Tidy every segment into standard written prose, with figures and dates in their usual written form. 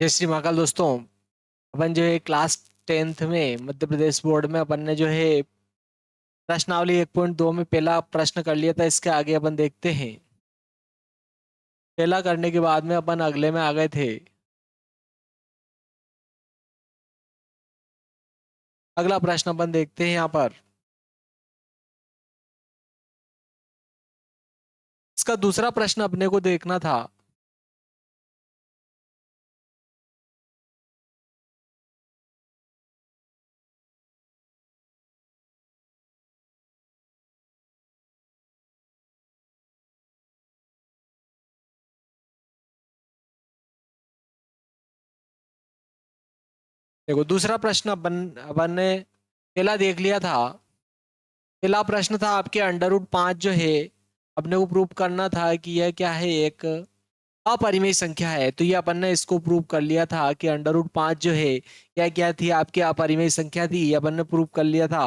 जय श्री महाकाल दोस्तों। अपन जो है क्लास 10th में मध्य प्रदेश बोर्ड में अपन ने जो है प्रश्नावली 1.2 में पहला प्रश्न कर लिया था। इसके आगे अपन देखते हैं। पहला करने के बाद में अपन अगले में आ गए थे। अगला प्रश्न अपन देखते हैं यहाँ पर। इसका दूसरा प्रश्न अपने को देखना था। देखो दूसरा प्रश्न अपन ने पहला देख लिया था। पहला प्रश्न था आपके √5 जो है अपने को प्रूव करना था कि यह क्या है, एक अपरिमेय संख्या है। तो ये अपन ने इसको प्रूव कर लिया था कि √5 जो है यह क्या थी, आपकी अपरिमेय संख्या थी। ये अपन ने प्रूव कर लिया था।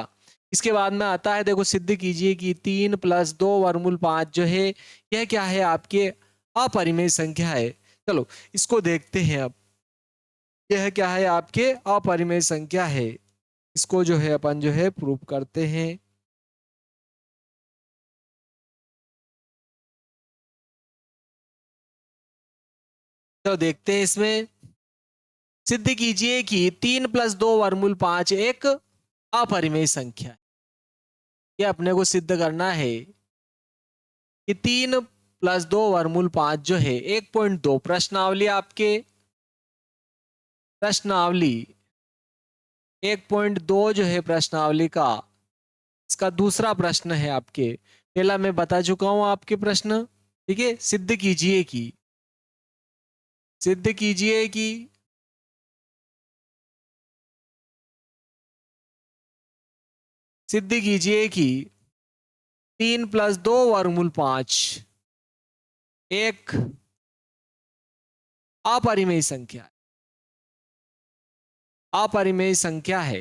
इसके बाद में आता है, देखो सिद्ध कीजिए कि 3 + 2 वर्गमूल 5 जो है यह क्या है, आपके अपरिमेय संख्या है। चलो इसको देखते हैं अब। यह क्या है, आपके अपरिमेय संख्या है। इसको जो है अपन जो है प्रूव करते हैं। तो देखते हैं इसमें। सिद्ध कीजिए कि 3 + 2 वर्गमूल 5 एक अपरिमेय संख्या है। ये अपने को सिद्ध करना है कि 3 + 2 वर्गमूल 5 जो है 1.2 प्रश्नावली, आपके प्रश्नावली 1.2 जो है प्रश्नावली का, इसका दूसरा प्रश्न है। आपके पहला मैं बता चुका हूं आपके प्रश्न, ठीक है। सिद्ध कीजिए कि सिद्ध कीजिए कि 3 + 2 वर्गमूल 5 एक अपरिमेय संख्या है। अपरिमेय संख्या है।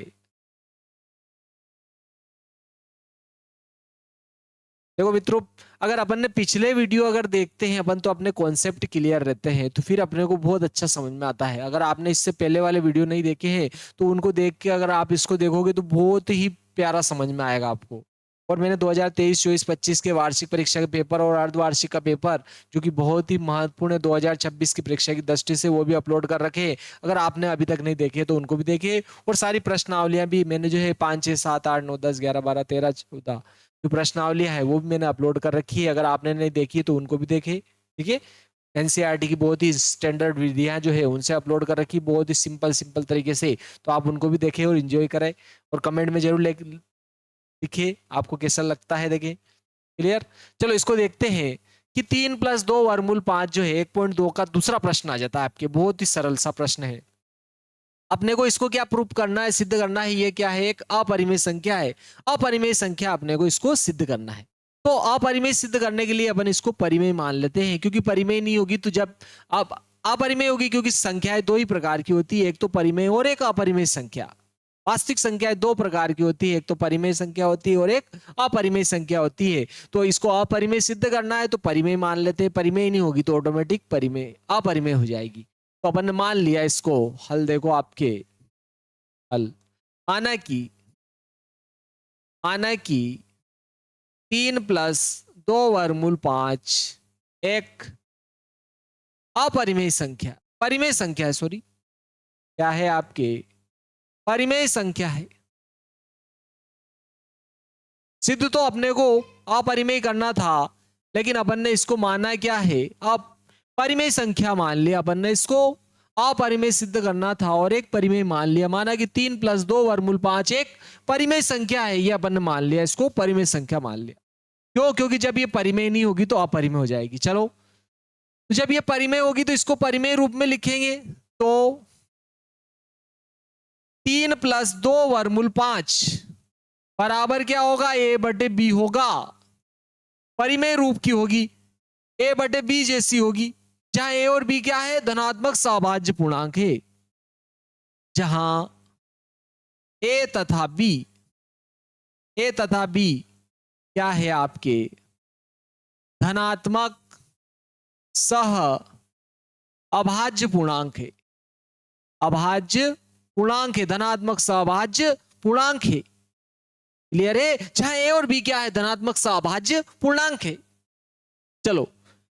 देखो मित्रों, अगर अपन ने पिछले वीडियो अगर देखते हैं अपन, तो अपने कॉन्सेप्ट क्लियर रहते हैं, तो फिर अपने को बहुत अच्छा समझ में आता है। अगर आपने इससे पहले वाले वीडियो नहीं देखे हैं तो उनको देख के अगर आप इसको देखोगे तो बहुत ही प्यारा समझ में आएगा आपको। और मैंने 2023, 24, 25 के वार्षिक परीक्षा के पेपर और अर्धवार्षिक का पेपर, जो कि बहुत ही महत्वपूर्ण है 2026 की परीक्षा की दृष्टि से, वो भी अपलोड कर रखे हैं। अगर आपने अभी तक नहीं देखे तो उनको भी देखे। और सारी प्रश्नावलियां भी मैंने जो है 5, 6, 7, 8, 9, 10, 11, 12, 13, 14 जो प्रश्नावलियां है वो भी मैंने अपलोड कर रखी है। अगर आपने नहीं देखी तो उनको भी देखे, ठीक है। एनसीईआरटी की बहुत ही स्टैंडर्ड विधियां जो है उनसे अपलोड कर रखी, बहुत ही सिंपल सिंपल तरीके से। तो आप उनको भी देखें और एंजॉय करें। और कमेंट में जरूर लिखिए आपको कैसा लगता है। देखें, क्लियर। चलो इसको देखते हैं कि 3 + 2 वर्गमूल 5 जो है 1.2 का दूसरा प्रश्न आ जाता है आपके। बहुत ही सरल सा प्रश्न है। अपने को इसको क्या प्रूफ करना है, सिद्ध करना है, ये क्या है, एक अपरिमेय संख्या है। अपरिमेय संख्या अपने को इसको सिद्ध करना है। तो अपरिमेय सिद्ध करने के लिए अपन इसको परिमेय मान लेते हैं, क्योंकि परिमेय नहीं होगी तो जब आप अपरिमेय होगी, क्योंकि संख्याएं दो ही प्रकार की होती है, एक तो परिमेय और एक अपरिमेय संख्या। वास्तविक संख्याएं दो प्रकार की होती है, एक तो परिमेय संख्या होती है और एक अपरिमेय संख्या होती है। तो इसको अपरिमेय सिद्ध करना है तो परिमेय मान लेते हैं। परिमेय नहीं होगी तो ऑटोमेटिक परिमेय अपरिमेय हो जाएगी। तो अपन ने मान लिया इसको। हल देखो आपके, हल माना कि माना कि 3 + 2 वर्गमूल 5 एक अपरिमेय संख्या, परिमेय संख्या है, सॉरी, क्या है आपके, परिमेय संख्या है। सिद्ध तो अपने को अपरिमेय करना था, लेकिन अपन ने इसको माना क्या है, अब परिमेय संख्या मान लिया। अपन ने इसको अपरिमेय सिद्ध करना था और एक परिमेय मान लिया। माना कि 3 + 2 वर्गमूल 5 एक परिमेय संख्या है, ये अपन ने मान लिया, इसको परिमेय संख्या मान लिया। क्यों? क्योंकि जब ये परिमेय नहीं होगी तो अपरिमेय हो जाएगी। चलो, तो जब ये परिमेय होगी तो इसको परिमेय रूप में लिखेंगे। तो 3 + 2 वर्गमूल 5 बराबर क्या होगा, a/b होगा। परिमेय रूप की होगी, a/b जैसी होगी, जहां a और b क्या है, धनात्मक सभाज्य पूर्णांक है। जहां a तथा b क्या है आपके, धनात्मक सह अभाज्य पूर्णांक है। अभाज्य पूर्णांक है, धनात्मक सहभाज्य पूर्णांक है। क्लियर है? जहां ए और बी क्या है, धनात्मक सहभाज्य पूर्णांक है। चलो,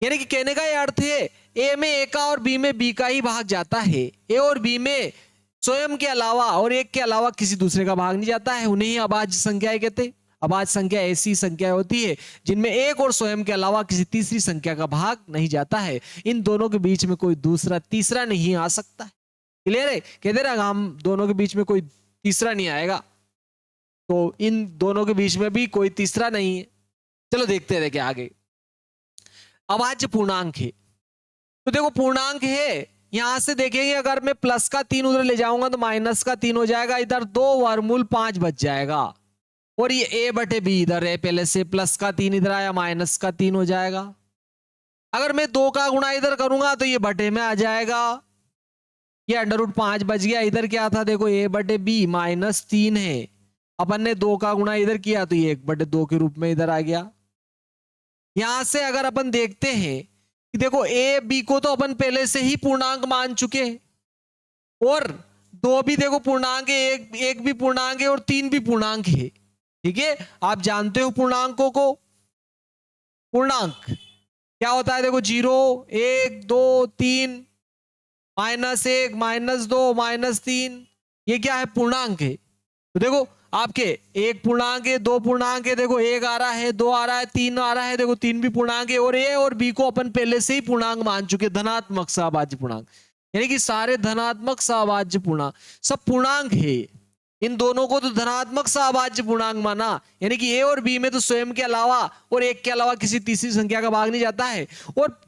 यानी कि कहने का यह अर्थ है ए में ए का और बी में बी का ही भाग जाता है। ए और बी में स्वयं के अलावा और एक के अलावा किसी दूसरे का भाग नहीं जाता है, उन्हें ही अभाज्य संख्याएं कहते हैं। अभाज्य संख्या ऐसी संख्या होती है जिनमें एक और स्वयं के अलावा किसी तीसरी संख्या का भाग नहीं जाता है। इन दोनों के बीच में कोई दूसरा तीसरा नहीं आ सकता है। क्लियर है? कहते रहा हम दोनों के बीच में कोई तीसरा नहीं आएगा, तो इन दोनों के बीच में भी कोई तीसरा नहीं है। चलो देखते हैं आगे। अभाज्य पूर्णांक है, तो देखो पूर्णांक है, यहां से देखेंगे अगर मैं प्लस का 3 उधर ले जाऊंगा तो माइनस का 3 हो जाएगा, इधर 2 वर्गमूल 5 बच जाएगा। और ये ए बटे बी इधर है, पहले से प्लस का 3 इधर आया, माइनस का 3 हो जाएगा। अगर मैं 2 का गुणा इधर करूंगा तो ये बटे में आ जाएगा, ये √5 बच गया। इधर क्या था देखो, ए बटे बी -3 है, अपन ने 2 का गुणा इधर किया तो ये 1/2 के रूप में इधर आ गया। यहां से अगर अपन देखते हैं कि देखो ए बी को तो अपन पहले से ही पूर्णांक मान चुके हैं, और 2 भी देखो पूर्णांक है, एक भी पूर्णांक है और 3 भी पूर्णांक है। ठीक है, आप जानते हो पूर्णांकों को। पूर्णांक क्या होता है देखो, 0 1 2 3 -1 -2 -3, ये क्या है, पूर्णांक है। तो देखो आपके एक पूर्णांक है, 2 पूर्णांक है, देखो 1 आ रहा है, 2 आ रहा है, 3 आ रहा है, देखो 3 भी पूर्णांक है, और ए और बी को अपन पहले से ही पूर्णांक मान चुके, धनात्मक सहभाज्य पूर्णांक। यानी कि सारे धनात्मक सहभाज्य पूर्णांक सब पूर्णांक है। इन दोनों को तो धनात्मक सहभाज्य पूर्णांक माना, यानी कि ए और बी में तो स्वयं के अलावा और एक के अलावा किसी तीसरी संख्या का भाग नहीं जाता है, और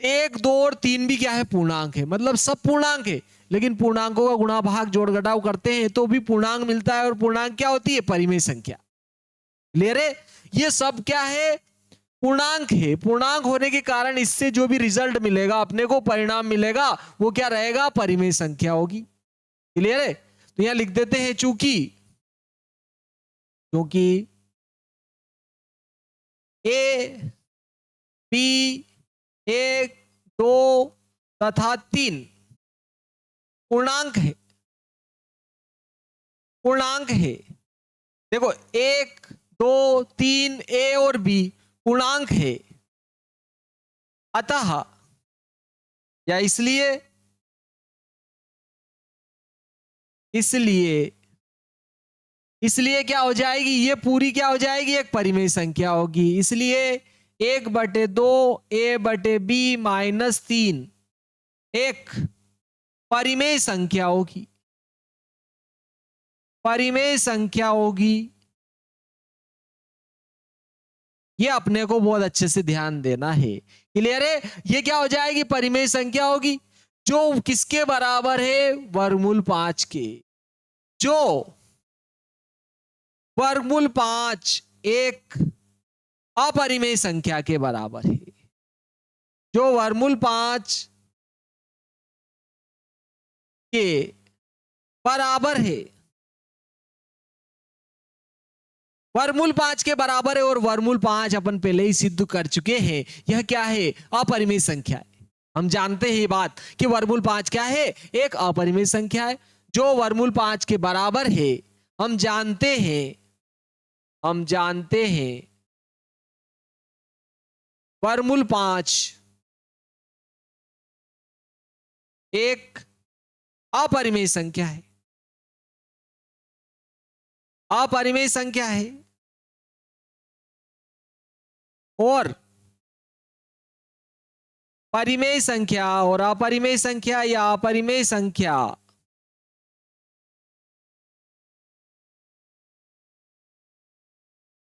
1 2 और 3 भी क्या है, पूर्णांक है। मतलब सब पूर्णांक है, लेकिन पूर्णांकों का गुणा भाग जोड़ घटाव करते हैं तो भी पूर्णांक मिलता है, और पूर्णांक क्या होती है, परिमेय संख्या। क्लियर है? ये सब क्या है, पूर्णांक है। पूर्णांक होने के कारण इससे जो भी रिजल्ट मिलेगा, अपने को परिणाम मिलेगा, वो क्या रहेगा, परिमेय संख्या होगी। क्लियर है? तो यहां लिख देते हैं क्योंकि ए बी 1 2 तथा 3 पूर्णांक है। पूर्णांक है, देखो 1 2 3 ए और बी पूर्णांक है, अतः या इसलिए क्या हो जाएगी, ये पूरी क्या हो जाएगी, एक परिमेय संख्या होगी। इसलिए 1/2 ए बटे बी -3 एक परिमेय संख्या होगी। परिमेय संख्या होगी, ये अपने को बहुत अच्छे से ध्यान देना है। क्लियर है? ये क्या हो जाएगी, परिमेय संख्या होगी, जो किसके बराबर है, वर्गमूल 5 के। जो वर्गमूल 5 एक अपरिमेय संख्या के बराबर है। जो वर्गमूल 5 के बराबर है, वर्गमूल 5 के बराबर है, और वर्गमूल 5 अपन पहले ही सिद्ध कर चुके हैं, यह क्या है, अपरिमेय संख्या है। हम जानते हैं ये बात कि वर्गमूल 5 क्या है, एक अपरिमेय संख्या है। जो वर्गमूल 5 के बराबर है, हम जानते हैं वर्गमूल 5 एक अपरिमेय संख्या है। अपरिमेय संख्या है, और परिमेय संख्या और अपरिमेय संख्या या अपरिमेय संख्या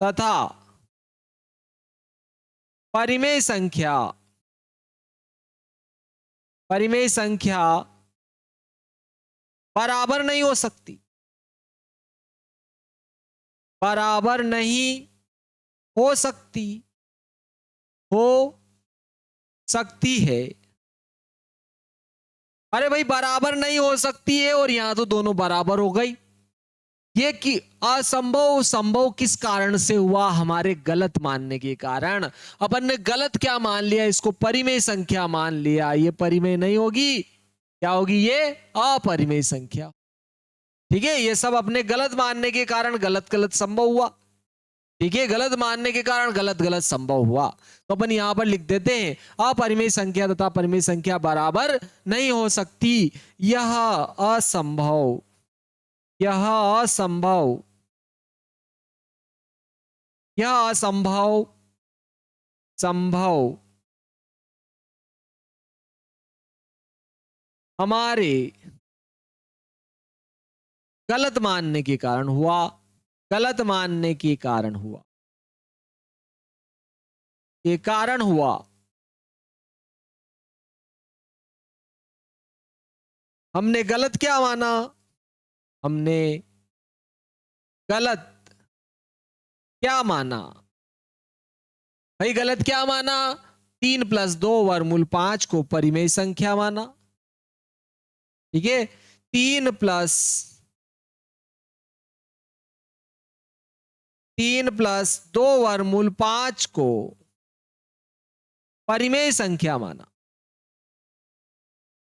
तथा परिमेय संख्या बराबर नहीं हो सकती। बराबर नहीं हो सकती, हो सकती है। अरे भाई बराबर नहीं हो सकती है, और यहां तो दोनों बराबर हो गई। ये कि असंभव संभव किस कारण से हुआ, हमारे गलत मानने के कारण। अपन ने गलत क्या मान लिया, इसको परिमेय संख्या मान लिया। ये परिमेय नहीं होगी, क्या होगी ये? अपरिमेय संख्या। ठीक है, ये सब अपने गलत मानने के कारण गलत गलत संभव हुआ। ठीक है, गलत मानने के कारण गलत गलत संभव हुआ। तो अपन यहां पर लिख देते हैं अपरिमेय संख्या तथा परिमेय संख्या बराबर नहीं हो सकती। यह असंभव, यह असंभव, यह असंभव संभव हमारे गलत मानने के कारण हुआ, गलत मानने के कारण हुआ, के कारण हुआ। हमने गलत क्या माना? हमने गलत क्या माना? भाई गलत क्या माना? 3+2 वर्गमूल 5 को परिमेय संख्या माना। ठीक है, 3+2 वर्गमूल 5 को परिमेय संख्या माना,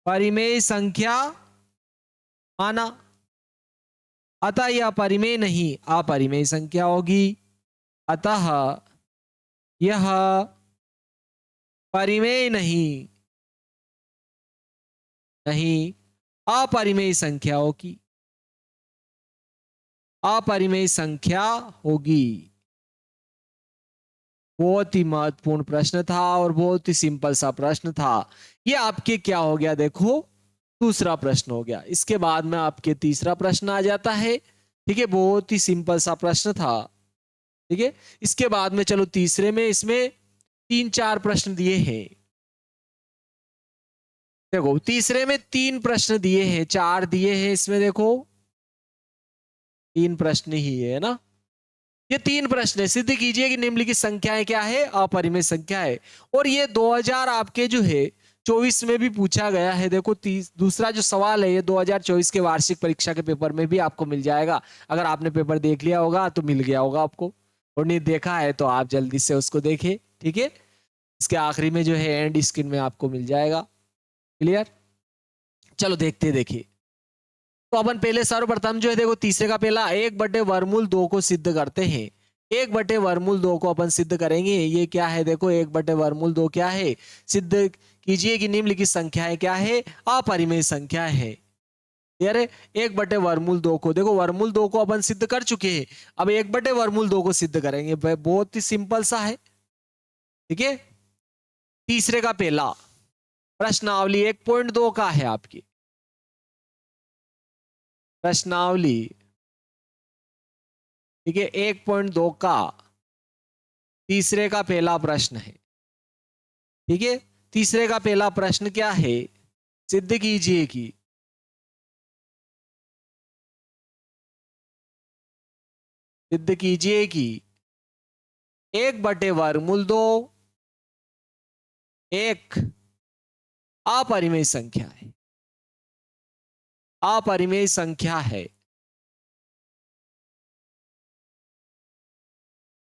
परिमेय संख्या माना। अतः यह परिमेय नहीं अपरिमेय संख्या होगी। अतः यह परिमेय नहीं, नहीं अपरिमेय संख्या होगी, अपरिमेय संख्या होगी। बहुत ही महत्वपूर्ण प्रश्न था और बहुत ही सिंपल सा प्रश्न था। ये आपके क्या हो गया देखो, दूसरा प्रश्न हो गया। इसके बाद में आपके तीसरा प्रश्न आ जाता है। ठीक है, बहुत ही सिंपल सा प्रश्न था। ठीक है, इसके बाद में चलो तीसरे में, इसमें 3-4 प्रश्न दिए हैं। देखो तीसरे में 3 प्रश्न दिए हैं, 4 दिए हैं इसमें। देखो 3 प्रश्न ही है ना। ये 3 प्रश्न है। सिद्ध कीजिए कि निम्नलिखित संख्याएं क्या है? अपरिमेय संख्या है। और ये 2000 आपके जो है 24 में भी पूछा गया है। देखो दूसरा जो सवाल है ये 2024 के वार्षिक परीक्षा के पेपर में भी आपको मिल जाएगा। अगर आपने पेपर देख लिया होगा तो मिल गया होगा आपको, और नहीं देखा है तो आप जल्दी से उसको देखें। ठीक है, इसके आखिरी में जो है एंड स्क्रीन में आपको मिल जाएगा। क्लियर? चलो देखते देखिए। तो अपन पहले सर्वप्रथम जो है देखो तीसरे का पहला 1/वर्गमूल 2 को सिद्ध करते हैं। 1/वर्गमूल 2 को अपन सिद्ध करेंगे। ये क्या है देखो, 1/वर्गमूल 2 क्या है? सिद्ध कीजिए कि निम्नलिखित संख्याएं क्या है? अपरिमेय संख्या है। यार 1/वर्गमूल 2 को देखो, वर्गमूल 2 को अपन सिद्ध कर चुके हैं। अब 1/वर्गमूल 2 को सिद्ध करेंगे। बहुत ही सिंपल सा है। ठीक है, तीसरे का पहला प्रश्नावली 1.2 का है आपकी प्रश्नावली। ठीक है, 1.2 का तीसरे का पहला प्रश्न है। ठीक है, तीसरे का पहला प्रश्न क्या है? सिद्ध कीजिए कि सिद्ध कीजिए कि 1/वर्गमूल 2 एक अपरिमेय संख्या है, अपरिमेय संख्या है।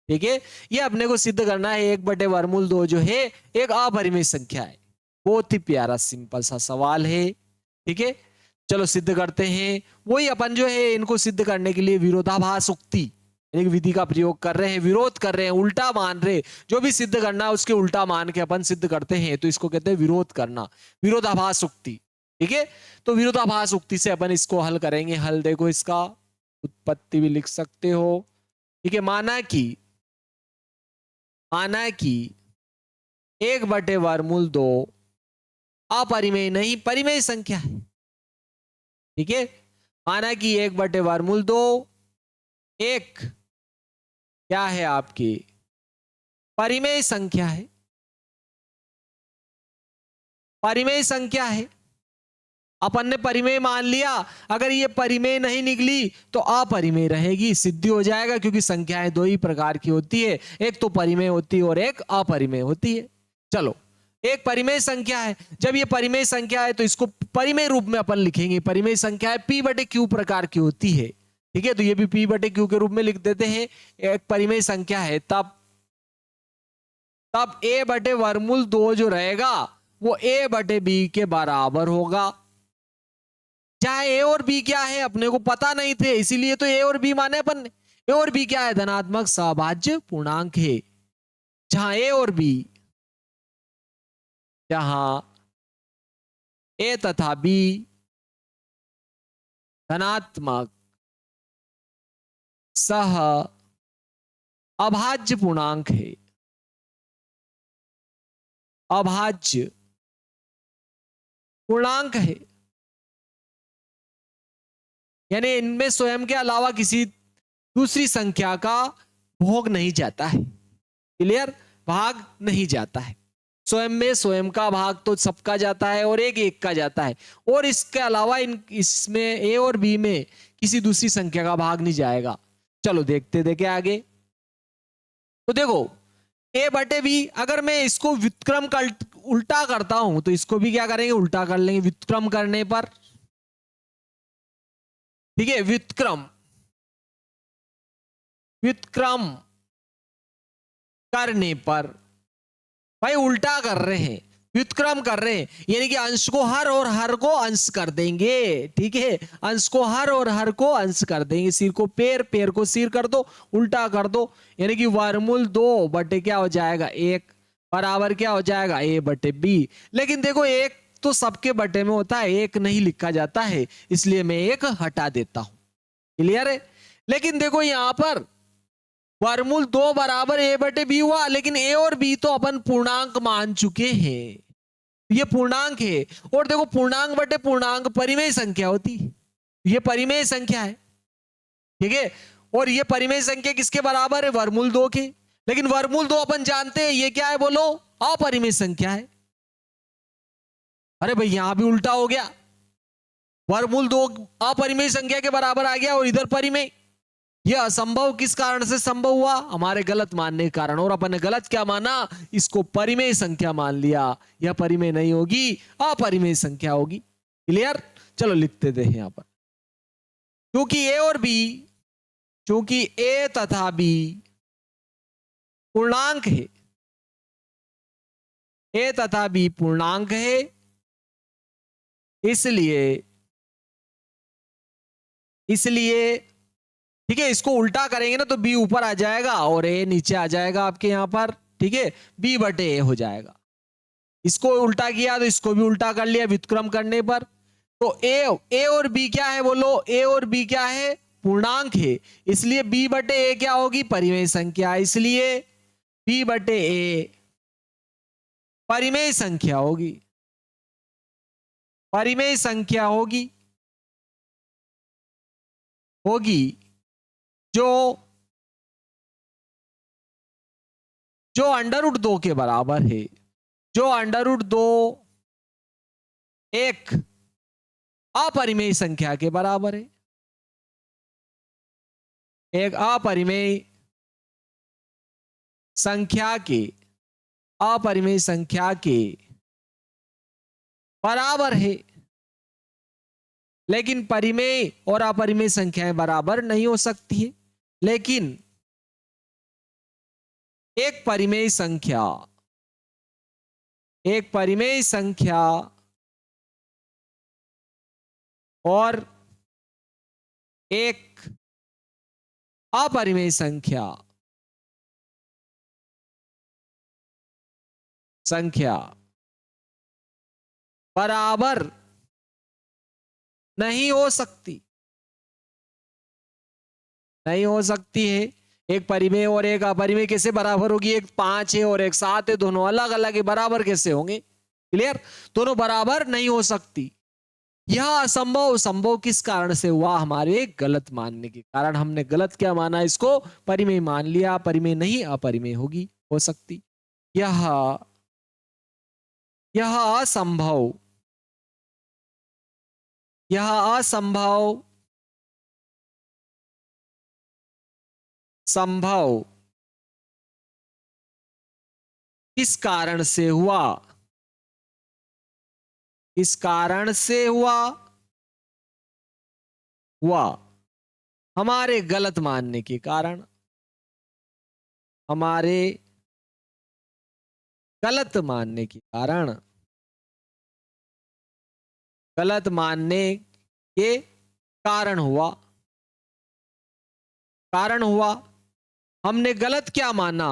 ठीक है, ये अपने को सिद्ध करना है। 1/वर्गमूल 2 जो है एक अपरिमेय संख्या है। बहुत ही प्यारा सिंपल सा सवाल है। ठीक है, चलो सिद्ध करते हैं। वही अपन जो है इनको सिद्ध करने के लिए विरोधाभास उक्ति एक विधि का प्रयोग कर रहे हैं, विरोध कर रहे हैं, उल्टा मान रहे। जो भी सिद्ध करना है उसके उल्टा मान के अपन सिद्ध करते हैं, तो इसको कहते हैं विरोध करना, विरोधाभास उक्ति। ठीक है, तो विरोधाभास उक्ति से अपन इसको हल करेंगे। हल देखो, इसका उत्पत्ति भी लिख सकते हो। ठीक है, माना कि 1/वर्गमूल 2 अपरिमेय नहीं परिमेय संख्या है। ठीक है, माना कि 1/वर्गमूल 2 एक क्या है आपकी परिमेय संख्या है, परिमेय संख्या है। अपन ने परिमेय मान लिया। अगर ये परिमेय नहीं निकली तो अपरिमेय रहेगी, सिद्धि हो जाएगा। क्योंकि संख्याएं 2 ही प्रकार की होती है, एक तो परिमेय होती है और एक अपरिमेय होती है। चलो, एक परिमेय संख्या है। जब ये परिमेय संख्या है तो इसको परिमेय रूप में अपन लिखेंगे। परिमेय संख्या है P/Q प्रकार की होती है। ठीक है, तो ये भी P/Q के रूप में लिख देते हैं। एक परिमेय संख्या है, तब A/वर्गमूल 2 जो रहेगा वो A/B के बराबर होगा। जहां ए और बी क्या है अपने को पता नहीं थे, इसीलिए तो ए और बी माने अपन ने। ए और बी क्या है? धनात्मक सभाज्य पूर्णांक है। जहां ए और बी, जहां ए तथा बी धनात्मक सह अभाज्य पूर्णांक है, अभाज्य पूर्णांक है, यानी इनमें स्वयं के अलावा किसी दूसरी संख्या का भोग नहीं जाता है। क्लियर? भाग नहीं जाता है। स्वयं में स्वयं का भाग तो सबका जाता है और एक एक का जाता है, और इसके अलावा इसमें ए और बी में किसी दूसरी संख्या का भाग नहीं जाएगा। चलो देखते देखे आगे। तो देखो ए बटे बी, अगर मैं इसको व्युत्क्रम का उल्टा करता हूं तो इसको भी क्या करेंगे? उल्टा कर लेंगे व्युत्क्रम करने पर। ठीक है, व्युत्क्रम, व्युत्क्रम करने पर भाई उल्टा कर रहे हैं, व्युत्क्रम कर रहे हैं, यानी कि अंश को हर और हर को अंश कर देंगे। ठीक है, अंश को हर और हर को अंश कर देंगे। सिर को पैर, पैर को सिर कर दो, उल्टा कर दो, यानी कि वर्गमूल 2 बटे क्या हो जाएगा? 1 बराबर क्या हो जाएगा? ए बटे बी। लेकिन देखो एक तो सबके बटे में होता है, एक नहीं लिखा जाता है, इसलिए मैं एक हटा देता हूं। क्लियर है? लेकिन देखो यहां पर वर्गमूल 2 बराबर ए बटे बी हुआ, लेकिन ए और बी तो अपन पूर्णांक मान चुके हैं, ये पूर्णांक है। और देखो पूर्णांक बटे पूर्णांक परिमेय संख्या होती है, ये परिमेय संख्या है। ठीक है, और ये परिमेय संख्या किसके बराबर है? वर्गमूल 2 के। लेकिन वर्गमूल 2 अपन जानते हैं ये क्या है? बोलो, अपरिमेय संख्या है। अरे भाई यहां भी उल्टा हो गया, वर्गमूल 2 अपरिमेय संख्या के बराबर आ गया और इधर परिमेय। यह असंभव किस कारण से संभव हुआ? हमारे गलत मानने के कारण। और अपन ने गलत क्या माना? इसको परिमेय संख्या मान लिया। यह परिमेय नहीं होगी, अपरिमेय संख्या होगी। क्लियर? चलो लिखते थे यहां पर, क्योंकि ए और बी, क्योंकि ए तथा बी पूर्णांक है, ए तथा बी पूर्णांक है, इसलिए इसलिए ठीक है, इसको उल्टा करेंगे ना तो बी ऊपर आ जाएगा और ए नीचे आ जाएगा आपके यहां पर। ठीक है, बी बटे ए हो जाएगा। इसको उल्टा किया तो इसको भी उल्टा कर लिया व्युत्क्रम करने पर। तो ए और बी क्या है? बोलो, ए और बी क्या है? पूर्णांक है, इसलिए बी बटे ए क्या होगी? परिमेय संख्या। इसलिए बी बटे ए परिमेय संख्या होगी, परिमेय संख्या होगी होगी जो जो √2 के बराबर है, जो √2 एक अपरिमेय संख्या के बराबर है, एक अपरिमेय संख्या के, अपरिमेय संख्या के बराबर है। लेकिन परिमेय और अपरिमेय संख्याएं बराबर नहीं हो सकती है। लेकिन एक परिमेय संख्या, एक परिमेय संख्या और एक अपरिमेय संख्या बराबर नहीं हो सकती, नहीं हो सकती है। एक परिमेय और एक अपरिमेय कैसे बराबर होगी? एक 5 है और एक 7 है, दोनों अलग अलग है, बराबर कैसे होंगे? क्लियर? दोनों बराबर नहीं हो सकती। यह असंभव संभव किस कारण से हुआ? हमारे गलत मानने के कारण। हमने गलत क्या माना? इसको परिमेय मान लिया। परिमेय नहीं, अपरिमेय होगी, हो सकती। यह यह असंभव, यह असंभव संभव किस कारण से हुआ? इस कारण से हुआ हमारे गलत मानने के कारण, हमारे गलत मानने के कारण, गलत मानने ये कारण हुआ, कारण हुआ। हमने गलत क्या माना,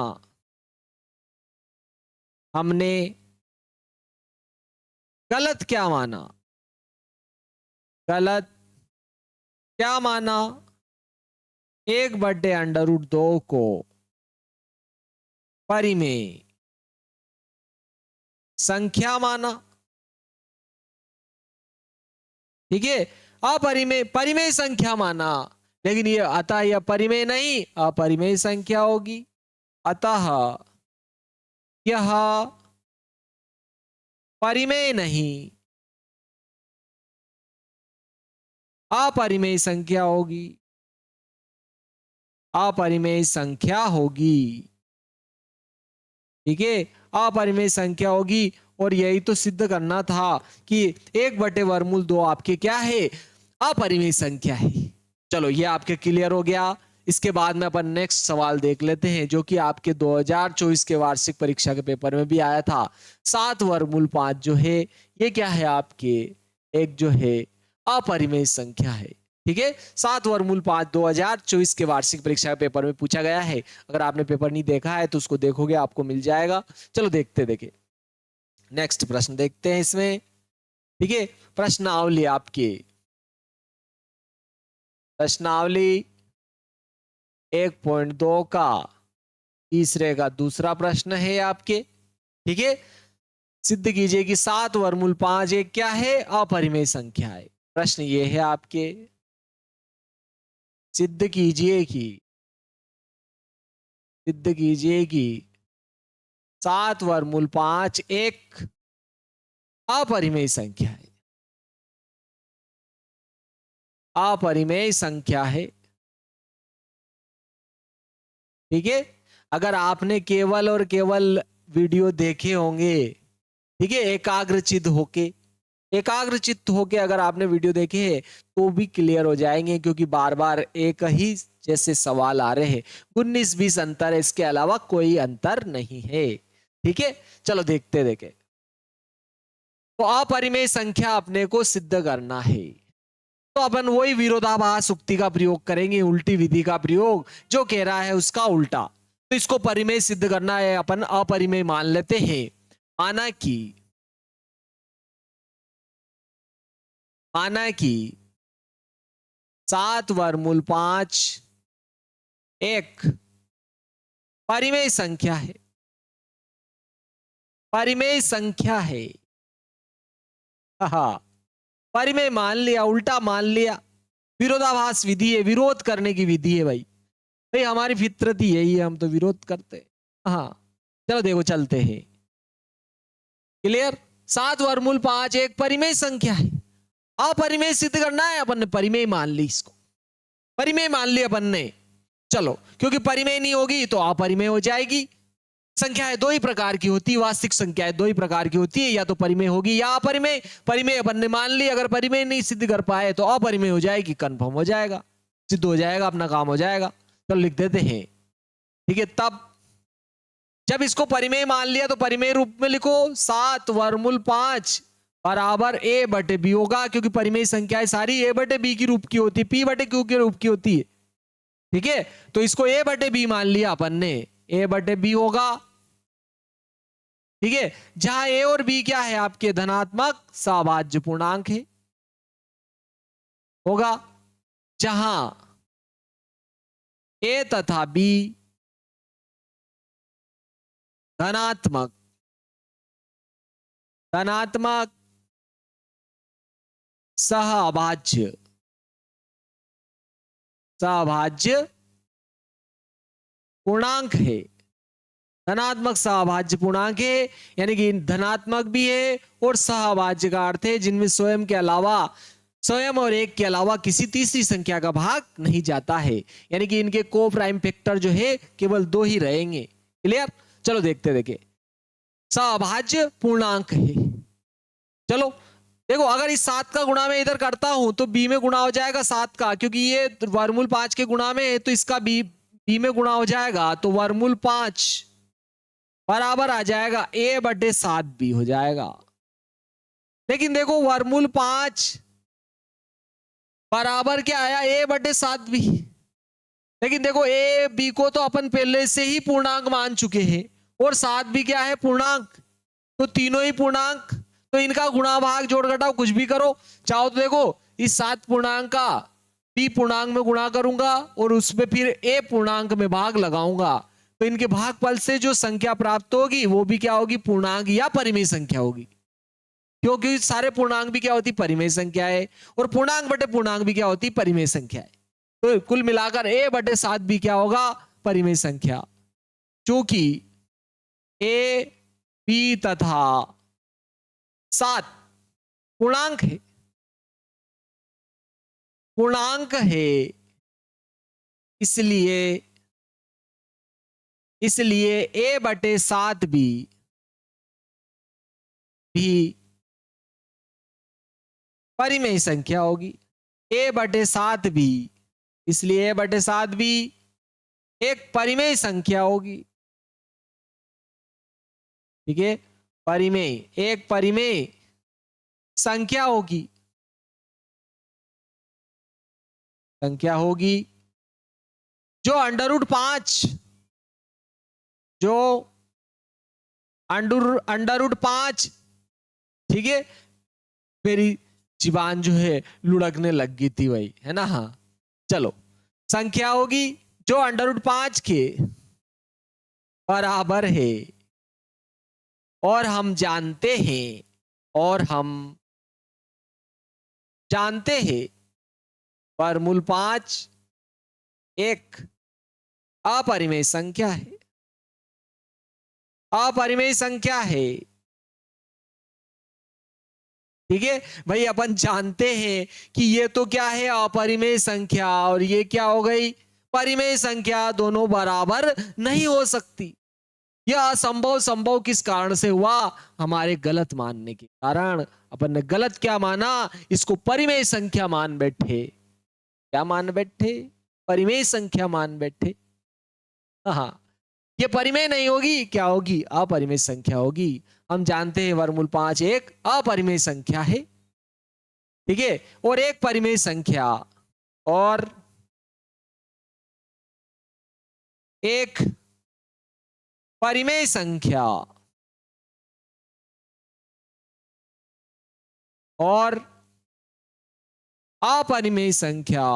हमने गलत क्या माना, गलत क्या माना, 1/√2 को परिमेय संख्या माना। ठीक है, अपरिमेय परिमेय संख्या माना, लेकिन ये अतः यह परिमेय नहीं अपरिमेय संख्या होगी। अतः यह परिमेय नहीं अपरिमेय संख्या होगी, अपरिमेय संख्या होगी। ठीक है, अपरिमेय संख्या होगी। और यही तो सिद्ध करना था कि 1/√2 आपके क्या है, अपरिमेय संख्या है। चलो ये आपके क्लियर हो गया। इसके बाद में अपन नेक्स्ट सवाल देख लेते हैं, जो कि आपके 2024 के वार्षिक परीक्षा के पेपर में भी आया था। 7/5 जो है ये क्या है आपके, एक जो है अपरिमेय संख्या है। ठीक है, 7/5 2024 के वार्षिक परीक्षा के पेपर में पूछा गया है। अगर आपने पेपर नहीं देखा है तो उसको देखोगे, आपको मिल जाएगा। चलो देखते नेक्स्ट प्रश्न देखते हैं इसमें। ठीक है, प्रश्नावली आपकी, प्रश्नावली 1.2 का तीसरे का दूसरा प्रश्न है आपके। ठीक है, सिद्ध कीजिए कि 7/5 एक क्या है, अपरिमेय संख्या है। प्रश्न ये है आपके, सिद्ध कीजिए कि, सिद्ध कीजिए कि 7/5 एक अपरिमेय संख्या है, अपरिमेय संख्या है। ठीक है, अगर आपने केवल और केवल वीडियो देखे होंगे, ठीक है, एकाग्रचित्त होके, एकाग्रचित्त होके अगर आपने वीडियो देखे हैं तो भी क्लियर हो जाएंगे, क्योंकि बार बार एक ही जैसे सवाल आ रहे हैं। 19-20 अंतर है, इसके अलावा कोई अंतर नहीं है। ठीक है, चलो देखते देखे। तो अपरिमेय संख्या अपने को सिद्ध करना है, तो अपन वही विरोधाभास उक्ति का प्रयोग करेंगे, उल्टी विधि का प्रयोग, जो कह रहा है उसका उल्टा। तो इसको परिमेय सिद्ध करना है, अपन अपरिमेय मान लेते हैं। माना कि 7/5 एक परिमेय संख्या है, परिमेय संख्या है। हाँ, परिमेय मान लिया, उल्टा मान लिया। विरोधाभास विधि है, विरोध करने की विधि है भाई। भाई हमारी फितरत ही यही है, हम तो विरोध करते हैं। हाँ, चलो देखो चलते हैं। क्लियर, 7/5 एक परिमेय संख्या है। अपरिमेय सिद्ध करना है, अपन ने परिमेय मान ली, इसको परिमेय मान लिया अपन ने। चलो, क्योंकि परिमेय नहीं होगी तो अपरिमेय हो जाएगी। संख्याएं दो ही प्रकार की होती है, वास्तविक संख्याएं दो ही प्रकार की होती है, या तो परिमेय होगी या अपरिमेय। परिमेय अपन ने मान ली, अगर परिमेय नहीं सिद्ध कर पाए तो अपरिमेय हो जाएगी, कंफर्म हो जाएगा, सिद्ध हो जाएगा, अपना काम हो जाएगा। तो लिख देते हैं। ठीक है, तब जब इसको परिमेय मान लिया तो परिमेय रूप में लिखो, 7/5 बराबर a/b होगा, क्योंकि परिमेय संख्याएं सारी a/b की रूप की होती है, p/q के रूप की होती है। ठीक है, तो इसको a/b मान लिया अपन ने, a/b होगा। ठीक है, जहां a और b क्या है आपके, धनात्मक सभाज्य पूर्णांक है, होगा। जहां a तथा b धनात्मक धनात्मक सहभाज्य सहभाज्य पूर्णांक है, धनात्मक सहभाज्य पूर्णांक है, यानी कि धनात्मक भी है और सहभाज्य का अर्थ है जिनमें स्वयं के अलावा, स्वयं और एक के अलावा किसी तीसरी संख्या का भाग नहीं जाता है, यानी कि इनके को प्राइम फैक्टर जो है केवल 2 ही रहेंगे। क्लियर, चलो देखते देखे, सहभाज्य पूर्णांक है। चलो देखो, अगर इस 7 का गुणा मैं इधर करता हूं तो b में गुणा हो जाएगा 7 का, क्योंकि ये वर्गमूल 5 के गुणा में है, तो इसका b में गुणा हो जाएगा, तो वर्गमूल 5 बराबर आ जाएगा a/7b हो जाएगा। लेकिन देखो वर्गमूल 5 बराबर क्या आया, ए बटे 7b। लेकिन देखो ए बी को तो अपन पहले से ही पूर्णांक मान चुके हैं, और 7b क्या है, पूर्णांक। तो तीनों ही पूर्णांक, तो इनका गुणा भाग जोड़ घटाओ कुछ भी करो। चाहो तो देखो इस 7 पूर्णांक का b पूर्णांक में गुणा करूंगा और उसमें फिर a पूर्णांक में भाग लगाऊंगा, तो इनके भागफल से जो संख्या प्राप्त होगी वो भी क्या होगी, पूर्णांक या परिमेय संख्या होगी। क्योंकि सारे पूर्णांक भी क्या होती, परिमेय संख्या है, और पूर्णांक बटे पूर्णांक भी क्या होती, परिमेय संख्या है। तो कुल मिलाकर a बटे 7 भी क्या होगा, परिमेय संख्या। क्योंकि a b तथा 7 पूर्णांक है, पूर्णांक है, इसलिए a बटे 7 भी परिमेय संख्या होगी। a बटे 7 भी, इसलिए a बटे 7 भी एक परिमेय संख्या होगी। ठीक है, परिमेय, एक परिमेय संख्या होगी, संख्या होगी जो √5, जो √5, ठीक है। मेरी जीवान जो है लुढ़कने लग गई थी भाई, है ना। हाँ चलो, संख्या होगी जो √5 के बराबर है, और हम जानते हैं, और हम जानते हैं वर्गमूल 5 एक अपरिमेय संख्या है, अपरिमेय संख्या है। ठीक है भाई, अपन जानते हैं कि ये तो क्या है, अपरिमेय संख्या, और ये क्या हो गई, परिमेय संख्या। दोनों बराबर नहीं हो सकती। यह असंभव संभव किस कारण से हुआ, हमारे गलत मानने के कारण। अपन ने गलत क्या माना, इसको परिमेय संख्या मान बैठे। क्या मान बैठे, परिमेय संख्या मान बैठे। हाँ, ये परिमेय नहीं होगी, क्या होगी, अपरिमेय संख्या होगी। हम जानते हैं वर्गमूल 5 एक अपरिमेय संख्या है। ठीक है, और एक परिमेय संख्या और एक परिमेय संख्या और अपरिमेय संख्या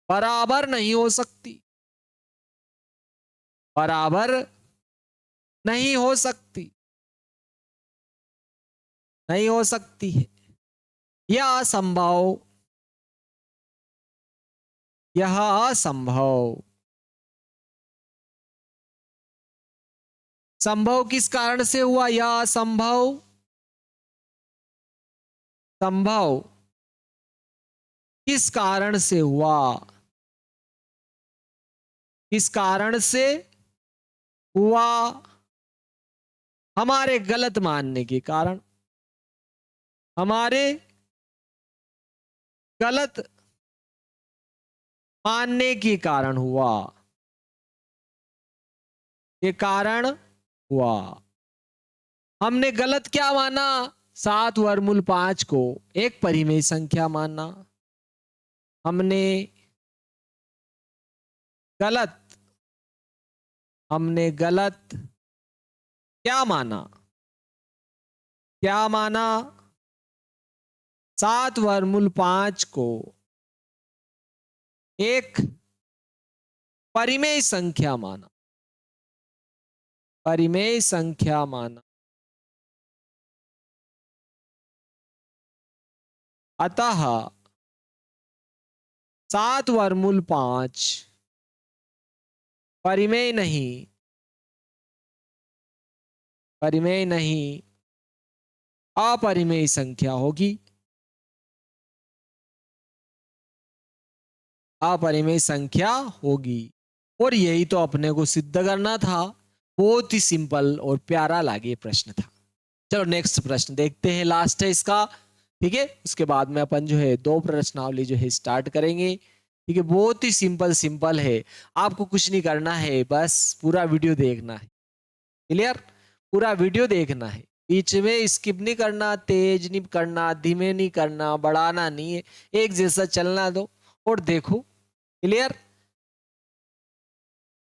बराबर नहीं हो सकती, बराबर नहीं हो सकती, नहीं हो सकती है। यह असंभव, यह असंभव। संभव किस कारण से हुआ, यह असंभव, संभव किस कारण से हुआ, किस कारण से हुआ, हमारे गलत मानने के कारण, हमारे गलत मानने के कारण हुआ, ये कारण हुआ। हमने गलत क्या माना, 7 वर्गमूल 5 को एक परिमेय संख्या माना। हमने गलत, हमने गलत क्या माना, क्या माना, 7 वर्गमूल 5 को एक परिमेय संख्या माना, परिमेय संख्या माना। अतः 7 वर्गमूल 5 परिमेय नहीं, परिमेय नहीं, अपरिमेय संख्या होगी, अपरिमेय संख्या होगी। और यही तो अपने को सिद्ध करना था। बहुत ही सिंपल और प्यारा लागे प्रश्न था। चलो नेक्स्ट प्रश्न देखते हैं, लास्ट है इसका। ठीक है, उसके बाद में अपन जो है 2 प्रश्नावली जो है स्टार्ट करेंगे। ठीक है, बहुत ही सिंपल सिंपल है, आपको कुछ नहीं करना है, बस पूरा वीडियो देखना है। क्लियर, पूरा वीडियो देखना है। बीच में स्किप नहीं करना, तेज नहीं करना, धीमे नहीं करना, बढ़ाना नहीं है, एक जैसा चलना दो और देखो। क्लियर?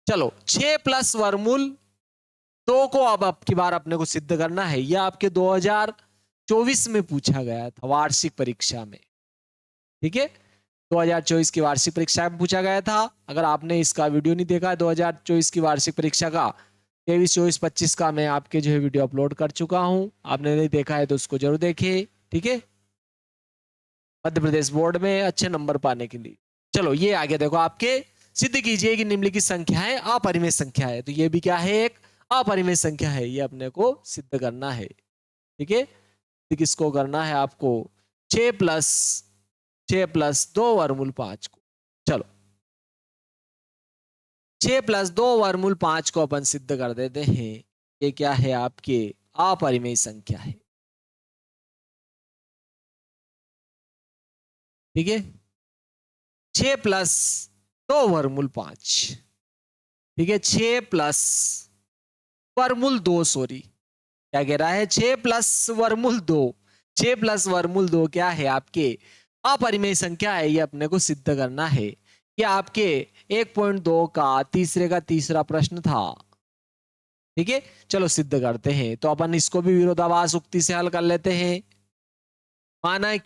चलो 6 प्लस वर्गमूल 2 को अब की बार अपने को सिद्ध करना है। यह आपके 2024 में पूछा गया था वार्षिक परीक्षा में। ठीक है, 2024 की वार्षिक परीक्षा में पूछा गया था। अगर आपने इसका वीडियो नहीं देखा है 2024 की वार्षिक परीक्षा का 23, 24, 25 का, मैं आपके जो है वीडियो अपलोड कर चुका हूं। आपने नहीं देखा है तो उसको जरूर देखिए। ठीक है, मध्य प्रदेश बोर्ड में अच्छे नंबर पाने के लिए। चलो ये आगे देखो, आपके सिद्ध कीजिए कि निम्नलिखित संख्याएं अपरिमेय संख्या है। तो ये भी क्या है, एक अपरिमेय संख्या है, ये अपने को सिद्ध करना है। ठीक है, किसको करना है आपको, 6 प्लस 2 वर्गमूल 5 को। चलो 6 प्लस 2 वर्गमूल 5 को अपन सिद्ध कर देते हैं। ये क्या है, आपके अपरिमेय संख्या है। ठीक है, 6 प्लस 2 वर्गमूल 5। ठीक है, 6 प्लस वर्गमूल 2, सॉरी क्या कह रहा है, 6 प्लस वर्गमूल 2। 6 प्लस वर्गमूल 2 क्या है, आपके अपरिमेय संख्या है। ये अपने को सिद्ध करना है। ये आपके 1.2 का तीसरे का तीसरा प्रश्न था। ठीक है, चलो सिद्ध करते हैं। तो अपन इसको भी विरोधाभास उक्ति से हल कर लेते हैं। माना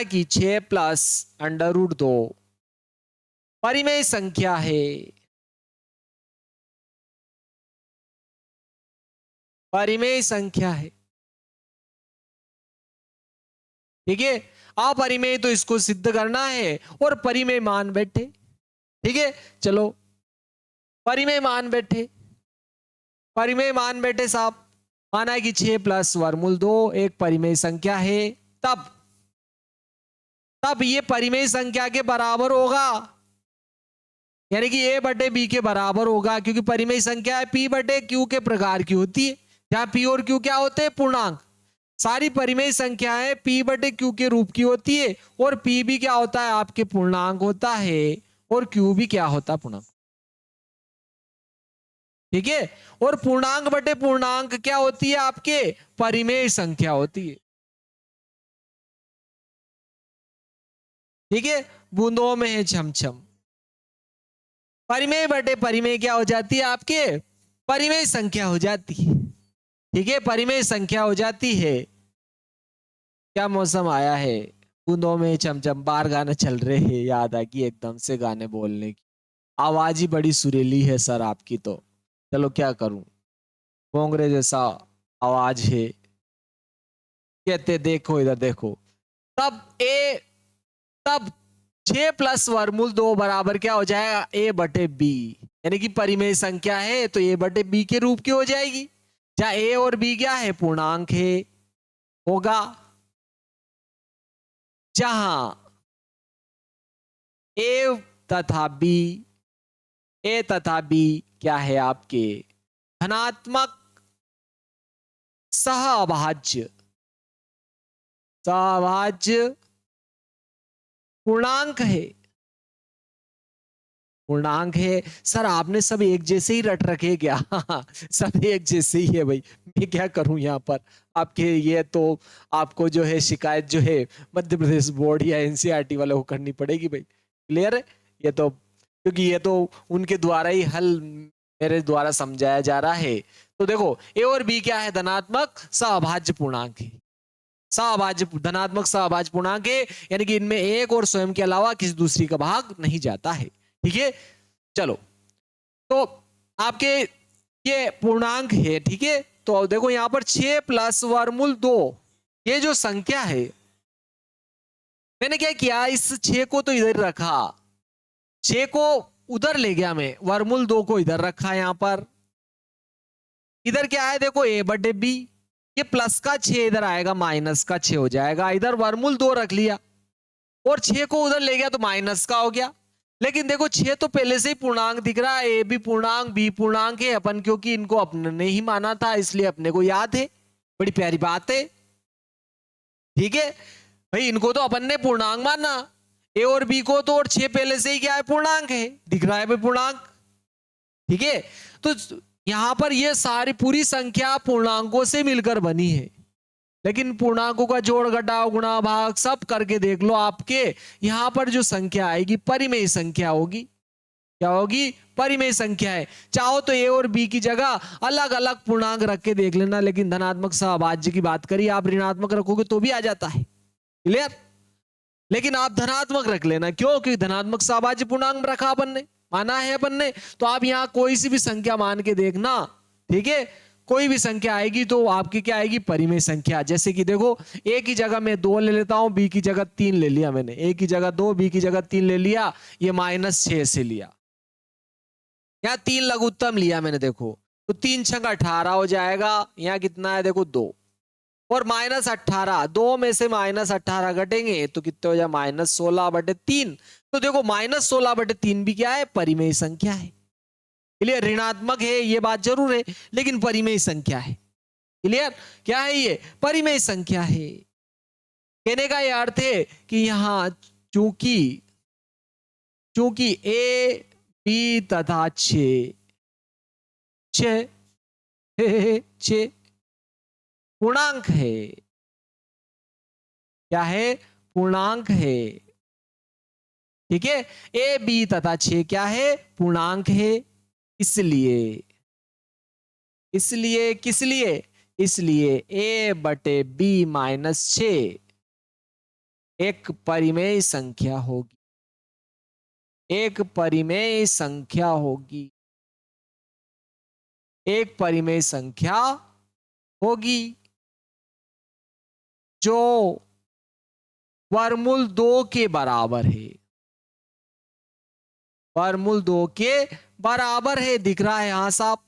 कि 6 प्लस अंडर रूट 2 परिमेय संख्या है। परिमेय संख्या है। ठीक है, अपरिमेय तो इसको सिद्ध करना है और परिमेय मान बैठे। ठीक है, चलो परिमेय मान बैठे, परिमेय मान बैठे साहब। माना कि 6 प्लस वर्गमूल 2 एक परिमेय संख्या है, तब ये परिमेय संख्या के बराबर होगा, यानी कि a बटे b के बराबर होगा, क्योंकि परिमेय संख्या है p बटे q के प्रकार की होती है, जहां p और q क्या होते हैं, पूर्णांक। सारी परिमेय संख्याएं p बटे q के रूप की होती है, और p भी क्या होता है, आपके पूर्णांक होता है, और q भी क्या होता है, पूर्णांक। ठीक है, और पूर्णांक बटे पूर्णांक क्या होती है, आपके परिमेय संख्या होती है। ठीक है, बूंदों में है छमछम। परिमेय बटे परिमेय क्या हो जाती है, आपके परिमेय संख्या हो जाती है। ठीक है, परिमेय संख्या हो जाती है। क्या मौसम आया है, बूंदों में चमचम, बाहर गाने चल रहे हैं, याद आ गई एकदम से गाने बोलने की। आवाज ही बड़ी सुरीली है सर आपकी तो, चलो क्या करूं, भोंगरे जैसा आवाज है। कहते देखो इधर देखो, तब तब 6 प्लस वर्गमूल 2 बराबर क्या हो जाएगा, a बटे b, यानी कि परिमेय संख्या है तो a बटे b के रूप की हो जाएगी, जहां a और b क्या है, पूर्णांक है, होगा। जहां a तथा b, a तथा b क्या है, आपके धनात्मक सहअभाज्य पूर्णांक है। पूर्णांक है सर, आपने सब एक जैसे ही रट रखे क्या? सब एक जैसे ही है भाई, मैं क्या करूं यहाँ पर आपके। ये तो आपको जो है शिकायत जो है मध्य प्रदेश बोर्ड या एनसीईआरटी वालों को करनी पड़ेगी भाई। क्लियर है, ये तो क्योंकि ये तो उनके द्वारा ही हल मेरे द्वारा समझाया जा रहा है। तो देखो ए और बी क्या है, धनात्मक सहअभाज्य पूर्णांक है। सहअभाज्य धनात्मक सहअभाज्य पूर्णांक है, यानी कि इनमें एक और स्वयं के अलावा किसी दूसरी का भाग नहीं जाता है। ठीक है, चलो तो आपके ये पूर्णांक है। ठीक है, तो देखो यहां पर 6 प्लस वर्गमूल 2, ये जो संख्या है, मैंने क्या किया, इस 6 को तो इधर रखा, 6 को उधर ले गया मैं, वर्गमूल 2 को इधर रखा। यहां पर इधर क्या है, देखो a बटे b, ये प्लस का 6 इधर आएगा, माइनस का 6 हो जाएगा। इधर वर्गमूल 2 रख लिया और 6 को उधर ले गया तो माइनस का हो गया। लेकिन देखो 6 तो पहले से ही पूर्णांक दिख रहा है, ए भी पूर्णांक बी पूर्णांक है, अपन क्योंकि इनको अपने ने ही माना था इसलिए अपने को याद है। बड़ी प्यारी बात है। ठीक है भाई, इनको तो अपन ने पूर्णांक माना, ए और बी को तो, और 6 पहले से ही क्या है, पूर्णांक है, दिख रहा है भाई पूर्णांक। ठीक है, तो यहां पर ये सारी पूरी संख्या पूर्णांकों से मिलकर बनी है, लेकिन पूर्णांकों का जोड़ घटाव गुणा भाग सब करके देख लो, आपके यहां पर जो संख्या आएगी परिमेय संख्या होगी। क्या होगी? परिमेय संख्या है। चाहो तो ए और बी की जगह अलग अलग पूर्णांक रख के देख लेना, लेकिन धनात्मक सहभाज्य की बात करिए, आप ऋणात्मक रखोगे तो भी आ जाता है। क्लियर? लेकिन आप धनात्मक रख लेना, क्यों? क्योंकि धनात्मक सहभाज्य पूर्णांक रखा अपन ने, माना है अपन ने, तो आप यहां कोई सी भी संख्या मान के देखना, ठीक है? कोई भी संख्या आएगी तो आपकी क्या आएगी? परिमेय संख्या। जैसे कि देखो, ए की जगह मैं 2 ले लेता हूं, बी की जगह 3 ले लिया मैंने, ए की जगह 2, बी की जगह 3 ले लिया, ये -6 से लिया, यहाँ 3 लघुत्तम लिया मैंने, देखो तो 3 छंग 18 हो जाएगा। यहाँ कितना है? देखो 2 और -18, 2 में से -18 घटेंगे तो कितने हो जाए? -16/3। तो देखो -16/3 भी क्या है? परिमेय संख्या है। क्लियर? ऋणात्मक है ये बात जरूर है, लेकिन परिमेय संख्या है। क्लियर? क्या है ये? परिमेय संख्या है। कहने का ये अर्थ है कि यहां चूंकि चूंकि ए बी तथा 6 पूर्णांक है। क्या है? पूर्णांक है। ठीक है? ए बी तथा 6 क्या है? पूर्णांक है। इसलिए इसलिए किस लिए? इसलिए ए बटे बी -6 एक परिमेय संख्या होगी, एक परिमेय संख्या होगी, एक परिमेय संख्या होगी जो वर्गमूल 2 के बराबर है। वर्गमूल 2 के बराबर है, दिख रहा है यहां साहब?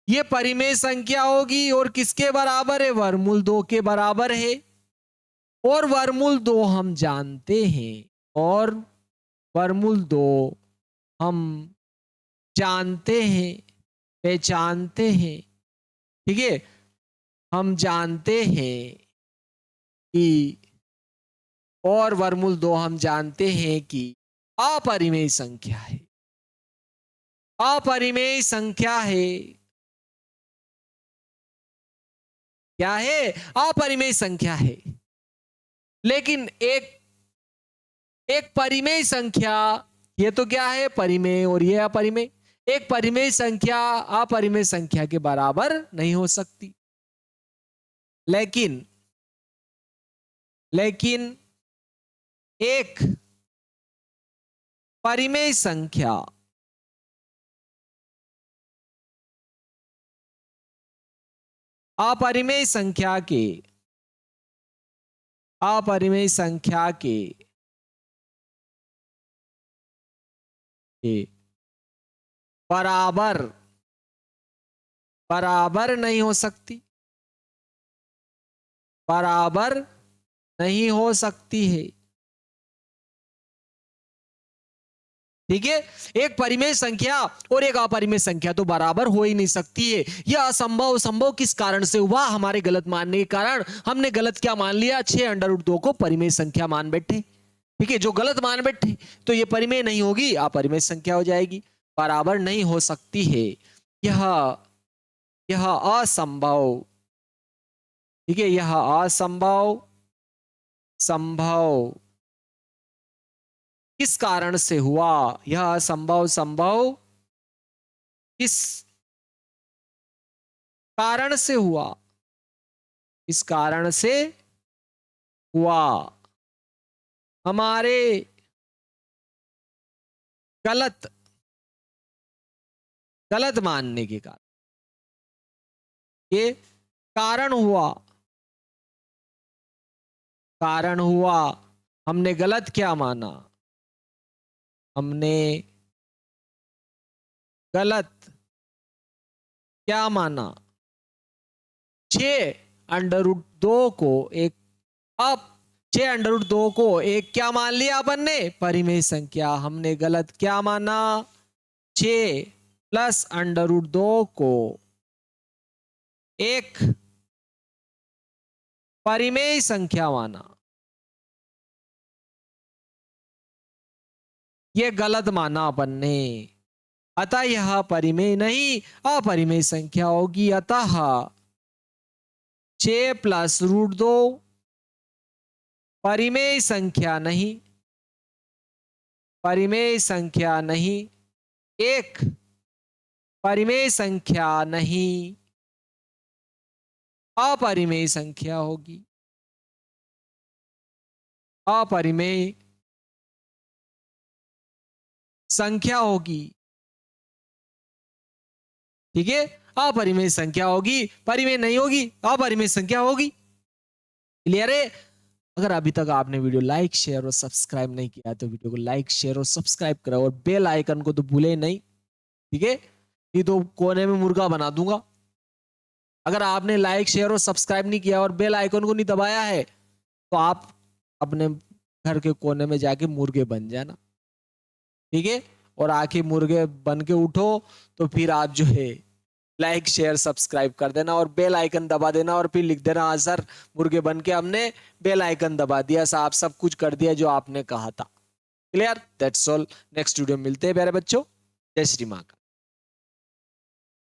ये परिमेय संख्या होगी और किसके बराबर है? वर्गमूल 2 के बराबर है। और वर्गमूल 2 हम जानते हैं, और वर्गमूल 2 हम जानते हैं, पहचानते हैं। ठीक है? हम जानते हैं कि, और वर्गमूल 2 हम जानते हैं कि अपरिमेय संख्या है। अपरिमेय संख्या है। क्या है? अपरिमेय संख्या है। लेकिन एक एक परिमेय संख्या, ये तो क्या है? परिमेय, और ये अपरिमेय। एक परिमेय संख्या अपरिमेय संख्या के बराबर नहीं हो सकती। लेकिन लेकिन एक परिमेय संख्या अपरिमेय संख्या के अपरिमेय संख्या के बराबर बराबर नहीं हो सकती, बराबर नहीं हो सकती है। ठीक है? एक परिमेय संख्या और एक अपरिमेय संख्या तो बराबर हो ही नहीं सकती है। यह असंभव संभव किस कारण से हुआ? हमारे गलत मानने के कारण। हमने गलत क्या मान लिया? 6√2 को परिमेय संख्या मान बैठे। ठीक है? जो गलत मान बैठे, तो ये परिमेय नहीं होगी, अपरिमेय संख्या हो जाएगी, बराबर नहीं हो सकती है। यह यह असंभव, ठीक है, यह असंभव संभव किस कारण से हुआ? यह असंभव संभव किस कारण से हुआ? इस कारण से हुआ हमारे गलत गलत मानने के कारण। ये कारण हुआ, कारण हुआ। हमने गलत क्या माना? हमने गलत क्या माना? 6√2 को एक, अब 6√2 को एक क्या मान लिया अपन ने? परिमेय संख्या। हमने गलत क्या माना? 6 + √2 को एक परिमेय संख्या माना। ये गलत माना अपन ने। अतः यह परिमेय नहीं अपरिमेय संख्या होगी। अतः 6 प्लस √2 परिमेय संख्या नहीं, परिमेय संख्या नहीं, एक परिमेय संख्या नहीं, अपरिमेय संख्या होगी, अपरिमेय संख्या होगी। ठीक है, अपरिमेय संख्या होगी, परिमेय नहीं होगी, अपरिमेय संख्या होगी। क्लियर है? अगर अभी तक आपने वीडियो लाइक शेयर और सब्सक्राइब नहीं किया तो वीडियो को लाइक शेयर और सब्सक्राइब करो और बेल आइकन को तो भूले नहीं। ठीक है, नहीं तो कोने में मुर्गा बना दूंगा। अगर आपने लाइक शेयर और सब्सक्राइब नहीं किया और बेल आइकन को नहीं दबाया है तो आप अपने घर के कोने में जाके मुर्गे बन जाना। ठीक है, और आके मुर्गे बन के उठो तो फिर आप जो है लाइक शेयर सब्सक्राइब कर देना और बेल आइकन दबा देना और फिर लिख देना हाँ सर मुर्गे बन के हमने बेल आइकन दबा दिया, साहब सब कुछ कर दिया जो आपने कहा था। Clear? That's all. Next video मिलते हैं प्यारे बच्चों। जय श्री मां।